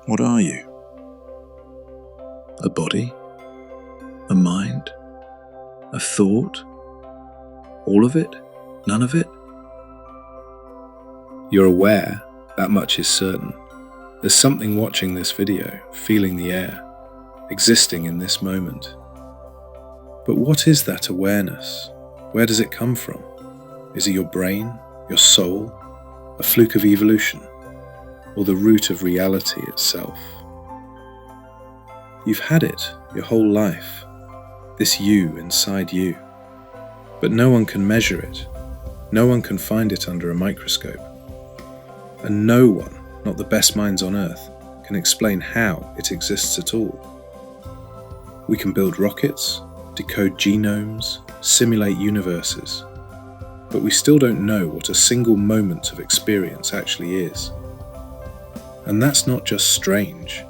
What are you? A body? A mind? A thought? All of it? None of it? You're aware, that much is certain. There's something watching this video, feeling the air, existing in this moment. But what is that awareness? Where does it come from? Is it your brain, your soul, a fluke of evolution, or the root of reality itself? You've had it your whole life, this you inside you. But no one can measure it. No one can find it under a microscope. And no one, not the best minds on earth, can explain how it exists at all. We can build rockets, decode genomes, simulate universes, but we still don't know what a single moment of experience actually is. And that's not just strange,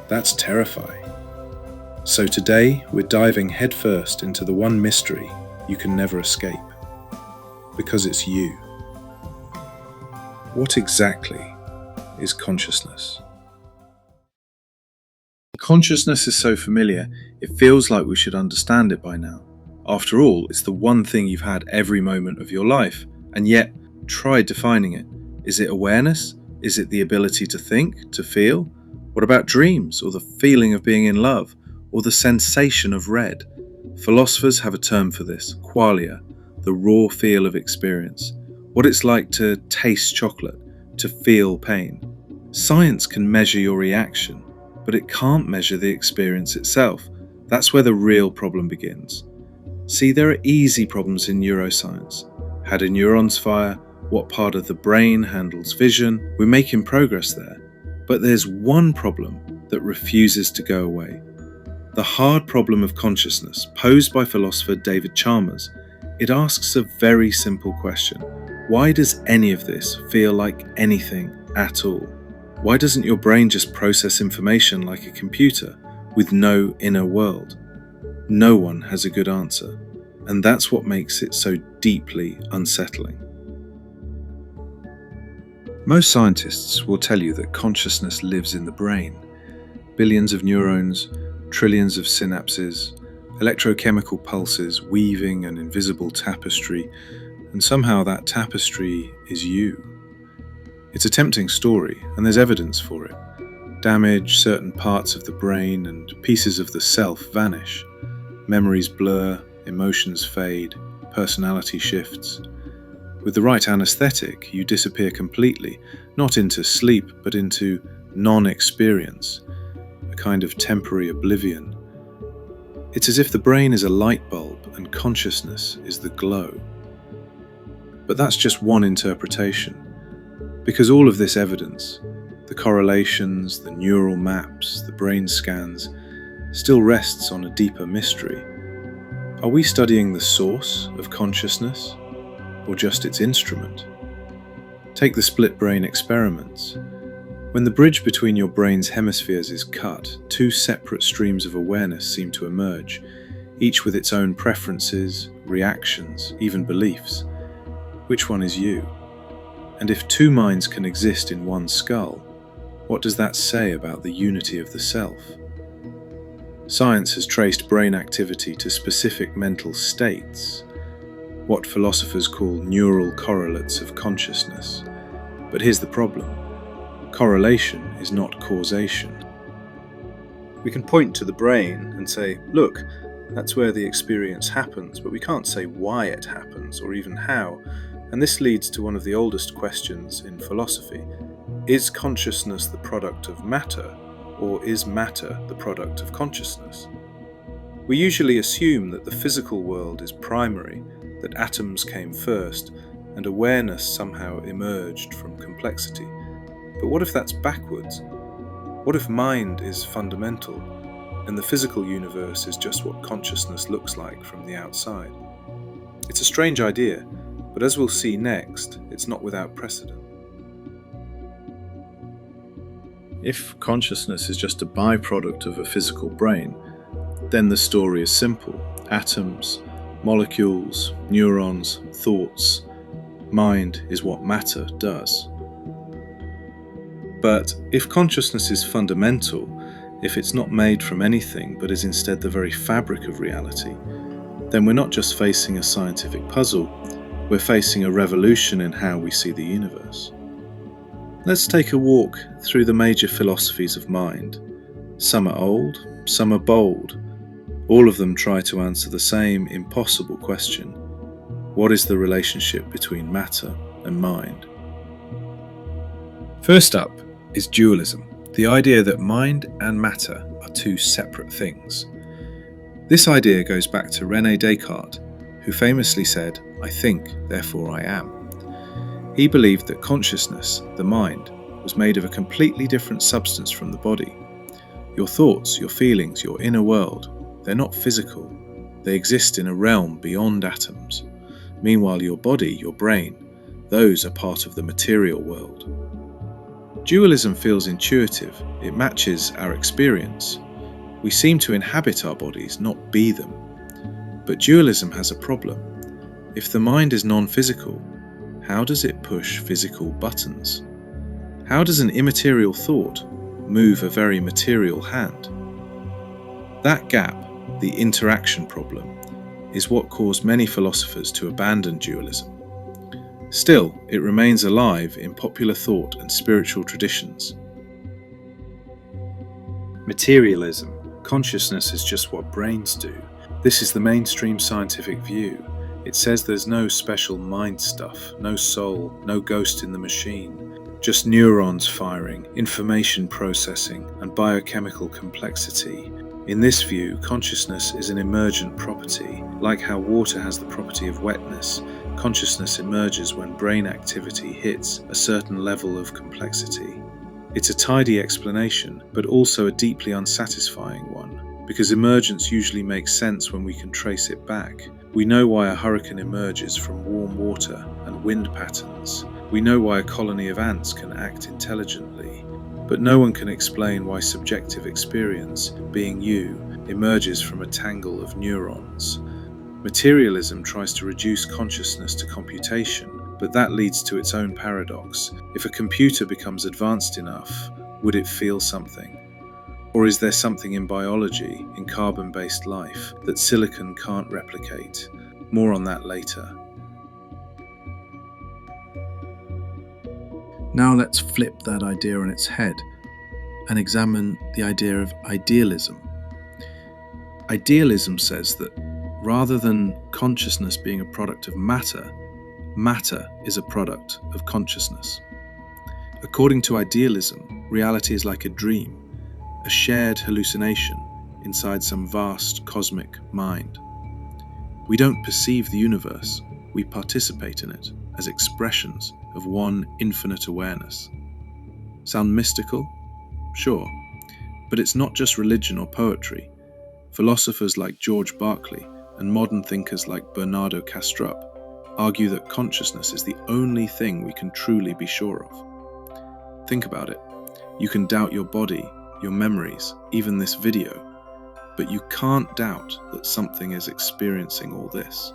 that's terrifying. So today we're diving headfirst into the one mystery you can never escape, because it's you. What exactly is consciousness? Consciousness is so familiar, it feels like we should understand it by now. After all, it's the one thing you've had every moment of your life, and yet, try defining it. Is it awareness? Is it the ability to think, to feel? What about dreams, or the feeling of being in love, or the sensation of red? Philosophers have a term for this, qualia, the raw feel of experience. What it's like to taste chocolate, to feel pain. Science can measure your reaction, but it can't measure the experience itself. That's where the real problem begins. See, there are easy problems in neuroscience. How do neurons fire? What part of the brain handles vision? We're making progress there. But there's one problem that refuses to go away. The hard problem of consciousness, posed by philosopher David Chalmers. It asks a very simple question. Why does any of this feel like anything at all? Why doesn't your brain just process information like a computer with no inner world? No one has a good answer, and that's what makes it so deeply unsettling. Most scientists will tell you that consciousness lives in the brain. Billions of neurons, trillions of synapses, electrochemical pulses weaving an invisible tapestry, and somehow that tapestry is you. It's a tempting story, and there's evidence for it. Damage, certain parts of the brain and pieces of the self vanish. Memories blur, emotions fade, personality shifts. With the right anesthetic, you disappear completely, not into sleep, but into non-experience, a kind of temporary oblivion. It's as if the brain is a light bulb and consciousness is the glow. But that's just one interpretation, because all of this evidence, the correlations, the neural maps, the brain scans, still rests on a deeper mystery. Are we studying the source of consciousness, or just its instrument? Take the split brain experiments. When the bridge between your brain's hemispheres is cut, two separate streams of awareness seem to emerge, each with its own preferences, reactions, even beliefs. Which one is you? And if two minds can exist in one skull, what does that say about the unity of the self? Science has traced brain activity to specific mental states, what philosophers call neural correlates of consciousness. But here's the problem. Correlation is not causation. We can point to the brain and say, look, that's where the experience happens, but we can't say why it happens or even how. And this leads to one of the oldest questions in philosophy. Is consciousness the product of matter, or is matter the product of consciousness? We usually assume that the physical world is primary, that atoms came first, and awareness somehow emerged from complexity. But what if that's backwards? What if mind is fundamental, and the physical universe is just what consciousness looks like from the outside? It's a strange idea, but as we'll see next, it's not without precedent. If consciousness is just a byproduct of a physical brain, then the story is simple. Atoms, molecules, neurons, thoughts. Mind is what matter does. But if consciousness is fundamental, if it's not made from anything but is instead the very fabric of reality, then we're not just facing a scientific puzzle, we're facing a revolution in how we see the universe. Let's take a walk through the major philosophies of mind. Some are old, some are bold. All of them try to answer the same impossible question: what is the relationship between matter and mind? First up is dualism, the idea that mind and matter are two separate things. This idea goes back to René Descartes, who famously said, "I think, therefore I am." He believed that consciousness, the mind, was made of a completely different substance from the body. Your thoughts, your feelings, your inner world, they're not physical. They exist in a realm beyond atoms. Meanwhile, your body, your brain, those are part of the material world. Dualism feels intuitive. It matches our experience. We seem to inhabit our bodies, not be them. But dualism has a problem. If the mind is non-physical, how does it push physical buttons? How does an immaterial thought move a very material hand? That gap, the interaction problem, is what caused many philosophers to abandon dualism. Still, it remains alive in popular thought and spiritual traditions. Materialism. Consciousness is just what brains do. This is the mainstream scientific view. It says there's no special mind stuff, no soul, no ghost in the machine. Just neurons firing, information processing, and biochemical complexity. In this view, consciousness is an emergent property. Like how water has the property of wetness, consciousness emerges when brain activity hits a certain level of complexity. It's a tidy explanation, but also a deeply unsatisfying one, because emergence usually makes sense when we can trace it back. We know why a hurricane emerges from warm water and wind patterns. We know why a colony of ants can act intelligently, but no one can explain why subjective experience, being you, emerges from a tangle of neurons. Materialism tries to reduce consciousness to computation, but that leads to its own paradox. If a computer becomes advanced enough, would it feel something? Or is there something in biology, in carbon-based life, that silicon can't replicate? More on that later. Now let's flip that idea on its head and examine the idea of idealism. Idealism says that rather than consciousness being a product of matter, matter is a product of consciousness. According to idealism, reality is like a dream, a shared hallucination inside some vast cosmic mind. We don't perceive the universe, we participate in it as expressions of one infinite awareness. Sound mystical? Sure. But it's not just religion or poetry. Philosophers like George Berkeley and modern thinkers like Bernardo Kastrup argue that consciousness is the only thing we can truly be sure of. Think about it. You can doubt your body, your memories, even this video, but you can't doubt that something is experiencing all this.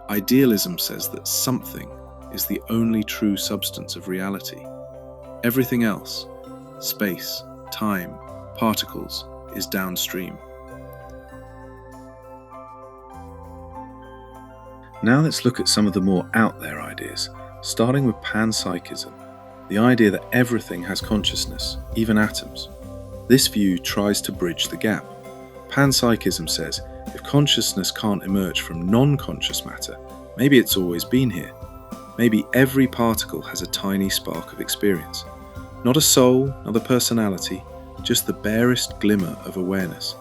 Idealism says that something is the only true substance of reality. Everything else, space, time, particles, is downstream. Now let's look at some of the more out there ideas, starting with Panpsychism, the idea that everything has consciousness, even atoms. This view tries to bridge the gap. Panpsychism says if consciousness can't emerge from non-conscious matter, maybe it's always been here. Maybe every particle has a tiny spark of experience. Not a soul, not a personality, just the barest glimmer of awareness.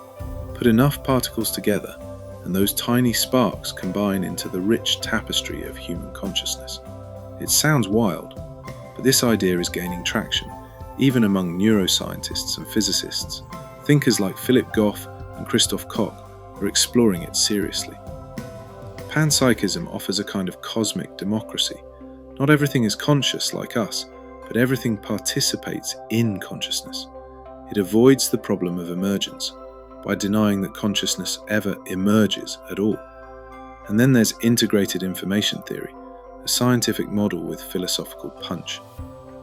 Put enough particles together, and those tiny sparks combine into the rich tapestry of human consciousness. It sounds wild, but this idea is gaining traction, even among neuroscientists and physicists. Thinkers like Philip Goff and Christoph Koch are exploring it seriously. Panpsychism offers a kind of cosmic democracy. Not everything is conscious like us, but everything participates in consciousness. It avoids the problem of emergence by denying that consciousness ever emerges at all. And then there's integrated information theory, a scientific model with philosophical punch.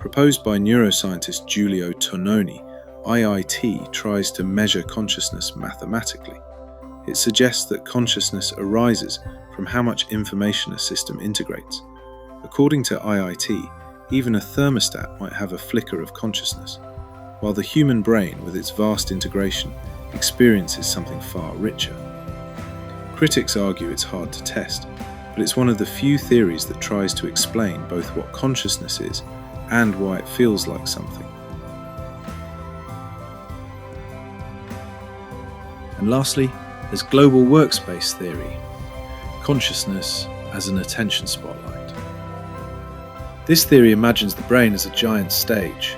Proposed by neuroscientist Giulio Tononi, IIT tries to measure consciousness mathematically. It suggests that consciousness arises from how much information a system integrates. According to IIT, even a thermostat might have a flicker of consciousness, while the human brain, with its vast integration, experiences something far richer. Critics argue it's hard to test, but it's one of the few theories that tries to explain both what consciousness is and why it feels like something. And lastly, there's global workspace theory, consciousness as an attention spotlight. This theory imagines the brain as a giant stage.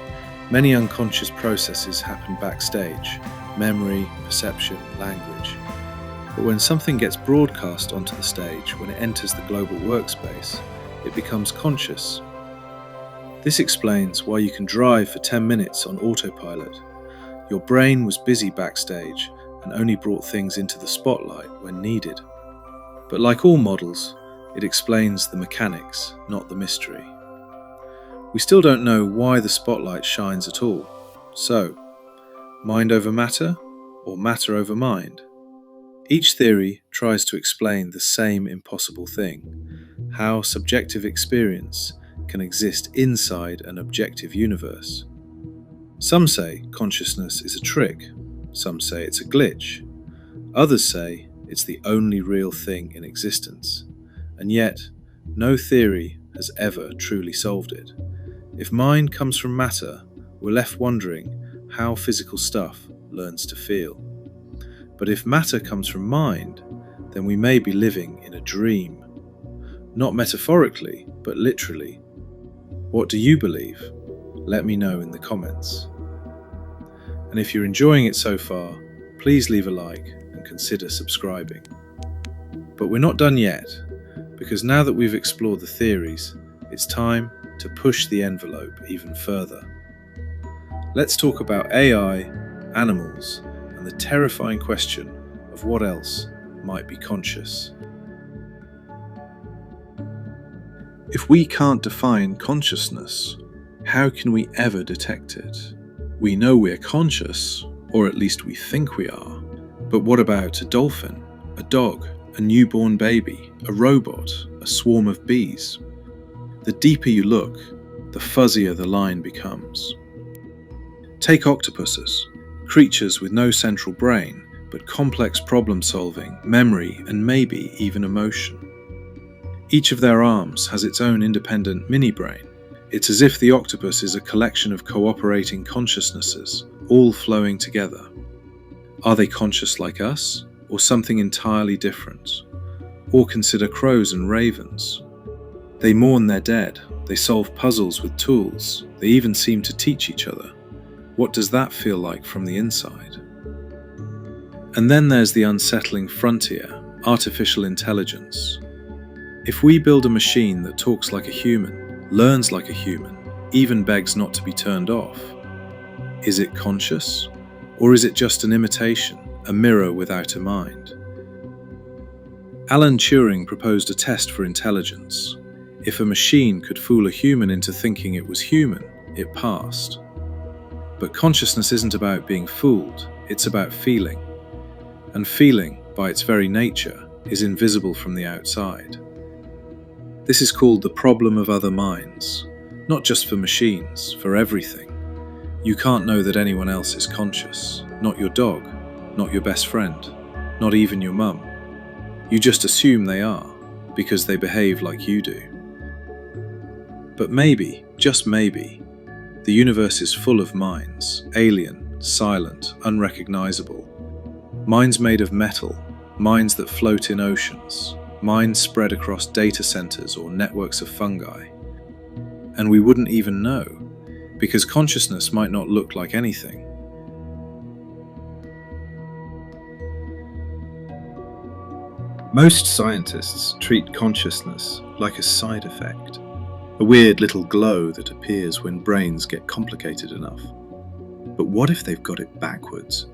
Many unconscious processes happen backstage: memory, perception, language. But when something gets broadcast onto the stage, when it enters the global workspace, it becomes conscious. This explains why you can drive for 10 minutes on autopilot. Your brain was busy backstage and only brought things into the spotlight when needed. But like all models, it explains the mechanics, not the mystery. We still don't know why the spotlight shines at all. So, mind over matter or matter over mind? Each theory tries to explain the same impossible thing: how subjective experience can exist inside an objective universe. Some say consciousness is a trick. Some say it's a glitch. Others say it's the only real thing in existence. And yet, no theory has ever truly solved it. If mind comes from matter, we're left wondering how physical stuff learns to feel. But if matter comes from mind, then we may be living in a dream. Not metaphorically, but literally. What do you believe? Let me know in the comments. And if you're enjoying it so far, please leave a like and consider subscribing. But we're not done yet, because now that we've explored the theories, it's time to push the envelope even further. Let's talk about AI, animals, and the terrifying question of what else might be conscious. If we can't define consciousness, how can we ever detect it? We know we're conscious, or at least we think we are. But what about a dolphin, a dog, a newborn baby, a robot, a swarm of bees? The deeper you look, the fuzzier the line becomes. Take octopuses, creatures with no central brain, but complex problem-solving, memory, and maybe even emotion. Each of their arms has its own independent mini-brain. It's as if the octopus is a collection of cooperating consciousnesses, all flowing together. Are they conscious like us, or something entirely different? Or consider crows and ravens. They mourn their dead, they solve puzzles with tools, they even seem to teach each other. What does that feel like from the inside? And then there's the unsettling frontier, artificial intelligence. If we build a machine that talks like a human, learns like a human, even begs not to be turned off, is it conscious? Or is it just an imitation, a mirror without a mind? Alan Turing proposed a test for intelligence. If a machine could fool a human into thinking it was human, it passed. But consciousness isn't about being fooled, it's about feeling. And feeling, by its very nature, is invisible from the outside. This is called the problem of other minds, not just for machines, for everything. You can't know that anyone else is conscious, not your dog, not your best friend, not even your mum. You just assume they are, because they behave like you do. But maybe, just maybe, the universe is full of minds, alien, silent, unrecognizable. Minds made of metal, minds that float in oceans, minds spread across data centers or networks of fungi. And we wouldn't even know, because consciousness might not look like anything. Most scientists treat consciousness like a side effect, a weird little glow that appears when brains get complicated enough. But what if they've got it backwards?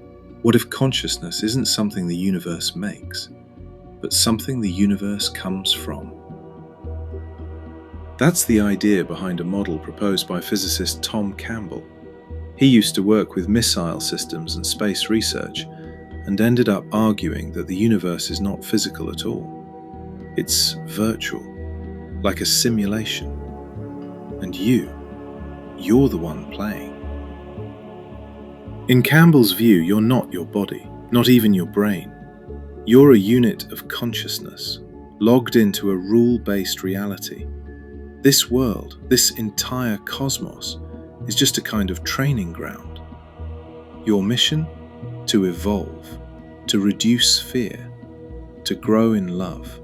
What if consciousness isn't something the universe makes, but something the universe comes from? That's the idea behind a model proposed by physicist Tom Campbell. He used to work with missile systems and space research, and ended up arguing that the universe is not physical at all. It's virtual, like a simulation. And you're the one playing. In Campbell's view, you're not your body, not even your brain. You're a unit of consciousness, logged into a rule-based reality. This world, this entire cosmos, is just a kind of training ground. Your mission? To evolve, to reduce fear, to grow in love.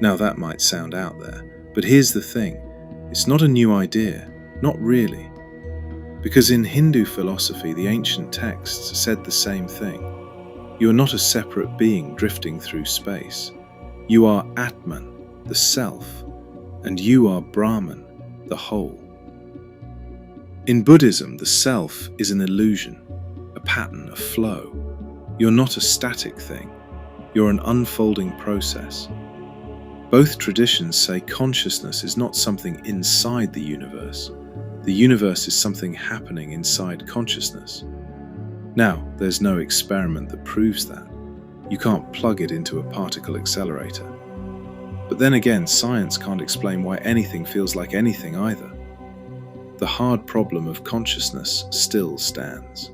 Now that might sound out there, but here's the thing. It's not a new idea, not really. Because in Hindu philosophy, the ancient texts said the same thing. You are not a separate being drifting through space. You are Atman, the self, and you are Brahman, the whole. In Buddhism, the self is an illusion, a pattern, a flow. You're not a static thing. You're an unfolding process. Both traditions say consciousness is not something inside the universe. The universe is something happening inside consciousness. Now, there's no experiment that proves that. You can't plug it into a particle accelerator. But then again, science can't explain why anything feels like anything either. The hard problem of consciousness still stands.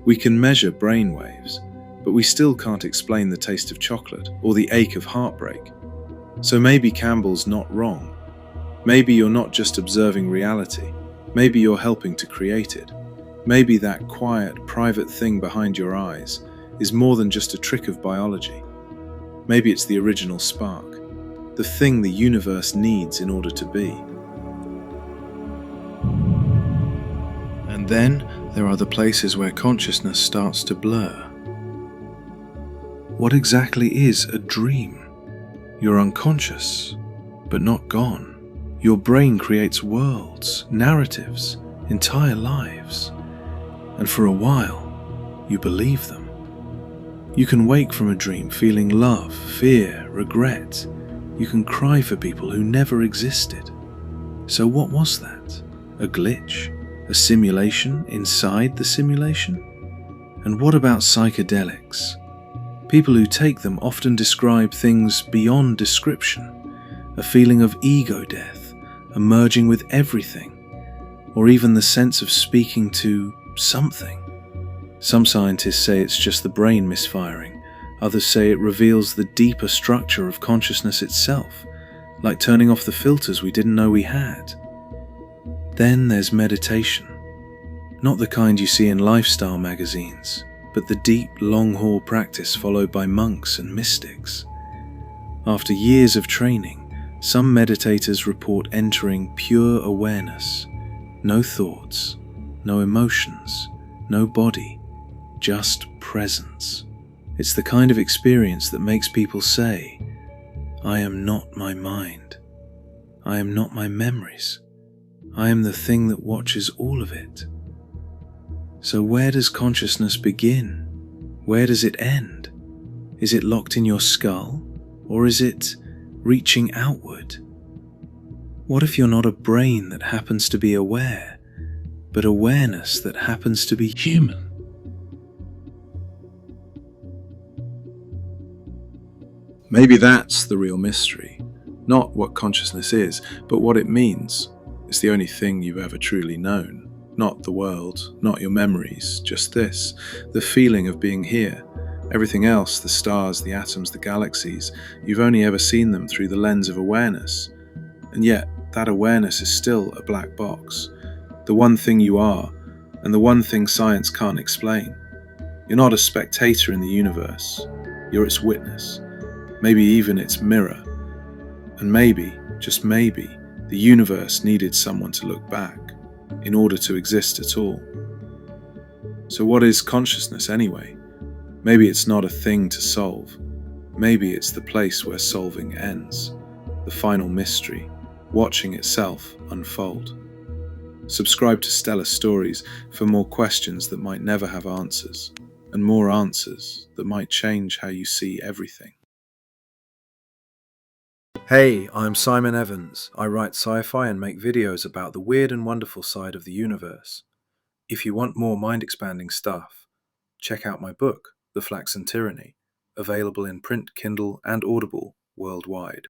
We can measure brain waves, but we still can't explain the taste of chocolate or the ache of heartbreak. So maybe Campbell's not wrong. Maybe you're not just observing reality. Maybe you're helping to create it. Maybe that quiet, private thing behind your eyes is more than just a trick of biology. Maybe it's the original spark, the thing the universe needs in order to be. And then there are the places where consciousness starts to blur. What exactly is a dream? You're unconscious, but not gone. Your brain creates worlds, narratives, entire lives. And for a while, you believe them. You can wake from a dream feeling love, fear, regret. You can cry for people who never existed. So what was that? A glitch? A simulation inside the simulation? And what about psychedelics? People who take them often describe things beyond description. A feeling of ego death, a merging with everything, or even the sense of speaking to something. Some scientists say it's just the brain misfiring. Others say it reveals the deeper structure of consciousness itself, like turning off the filters we didn't know we had. Then there's meditation. Not the kind you see in lifestyle magazines, but the deep, long-haul practice followed by monks and mystics. After years of training, some meditators report entering pure awareness. No thoughts, no emotions, no body, just presence. It's the kind of experience that makes people say, I am not my mind. I am not my memories. I am the thing that watches all of it. So where does consciousness begin? Where does it end? Is it locked in your skull? Or is it reaching outward? What if you're not a brain that happens to be aware, but awareness that happens to be human? Maybe that's the real mystery. Not what consciousness is, but what it means. It's the only thing you've ever truly known. Not the world, not your memories, just this, the feeling of being here. Everything else, the stars, the atoms, the galaxies, you've only ever seen them through the lens of awareness. And yet, that awareness is still a black box. The one thing you are, and the one thing science can't explain. You're not a spectator in the universe. You're its witness. Maybe even its mirror. And maybe, just maybe, the universe needed someone to look back in order to exist at all. So what is consciousness anyway? Maybe it's not a thing to solve. Maybe it's the place where solving ends. The final mystery, watching itself unfold. Subscribe to Stellar Stories for more questions that might never have answers, and more answers that might change how you see everything. Hey, I'm Simon Evans. I write sci-fi and make videos about the weird and wonderful side of the universe. If you want more mind-expanding stuff, check out my book, The Flaxen Tyranny, available in print, Kindle, and Audible worldwide.